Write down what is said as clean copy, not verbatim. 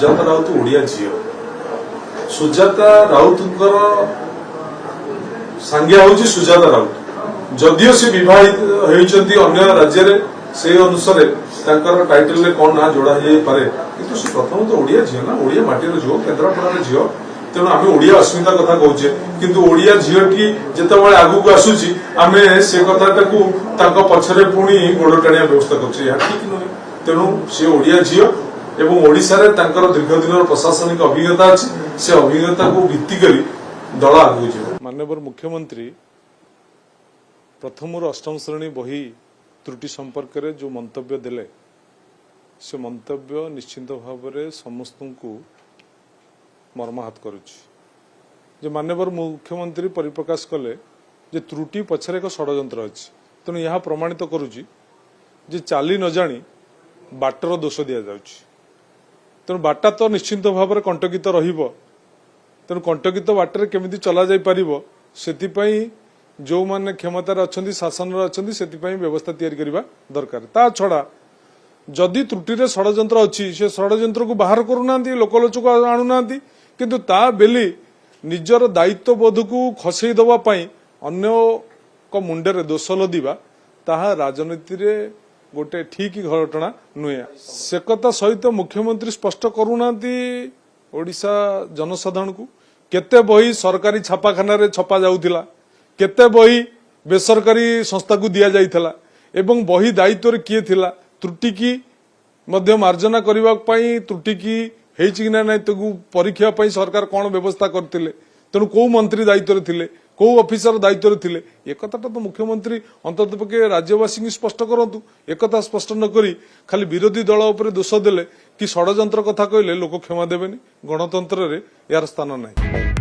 सुजाता राउत ओडिया झील सुजाता राउतर संज्ञा हूँ सुजाता राउत जदियो से विवाहित होती अन्य राज्य से अनुसार टाइटल कौन ना जोड़ा पारे किंतु से प्रथम तो ओडिया झील ना ओडिया माटीर झील केन्द्रापड़ार झील तेणु आम ओडिया अस्मिता कथा कहे किंतु ओडिया झीलटी जितेबाला आगू आसूची आम से कथा पछरे पुणी गोड़ टाणिया व्यवस्था कर ठीक नुहे तेणु से ओडिया झील एवं ओडिशा रे तांकर दीर्घ दिन प्रशासनिक अभिज्ञता अच्छी से अभिज्ञता को भित्ति करी दल आगू जाए। माननीय मुख्यमंत्री प्रथम अष्टम श्रेणी बही त्रुटि संपर्क में जो मंतव्य देले से मंतव्य निश्चित भाव में समस्त को मर्माहत करुच्ची। माननीय मुख्यमंत्री परिप्रकाश कले जे त्रुटि पछरे एक षड्यंत्र अच्छी तेणु यह प्रमाणित करुच्ची जे चाली न जानी बाटर दोष दि जाउछि तेणु बाटा तो निश्चित भाव में कंटकित रहिबो तेणु कंटकित बाटर केमिति चला जाई परिबो सेतिपई जो माने क्षमतार अछंती शासन अछंती सेतिपई व्यवस्था तैयारी करबा दरकार। ता छड़ा जदि त्रुटि रे षड्यंत्र अछि से षड्यंत्र को बाहर करूनांती लोकलोचक आणुनांती किंतु ता बेली निजर दायित्व बोध को खसई दवा पई अन्य को मुंडे दोष लदिबा ताहा राजनीति रे गोटे ठीक घटना नुहे से कथा सहित मुख्यमंत्री स्पष्ट करूना ओडिशा जनसाधारण को केते बही सरकारी छापाखाना रे छपा जाउथिला केते बही बेसरकारी संस्था को दिया जाइथिला एवं बही दायित्व रे किए थिला त्रुटि की मध्य मार्जना करबा पई त्रुटि की हेछि ना नै तो परीक्षा पई सरकार कोन व्यवस्था करथिले तेणु को मंत्री दायित्व रे थिले को ऑफिसर दायित्व रे थिले एक कथाटा तो मुख्यमंत्री अंततपक्षे राज्यवासी स्पष्ट करंतु एक कथा स्पष्ट न करी खाली विरोधी दल उपरे दोष देले कि षड्यंत्र कथा कहले लोक क्षमा देबेनी गणतंत्र रे यार स्थान नाही।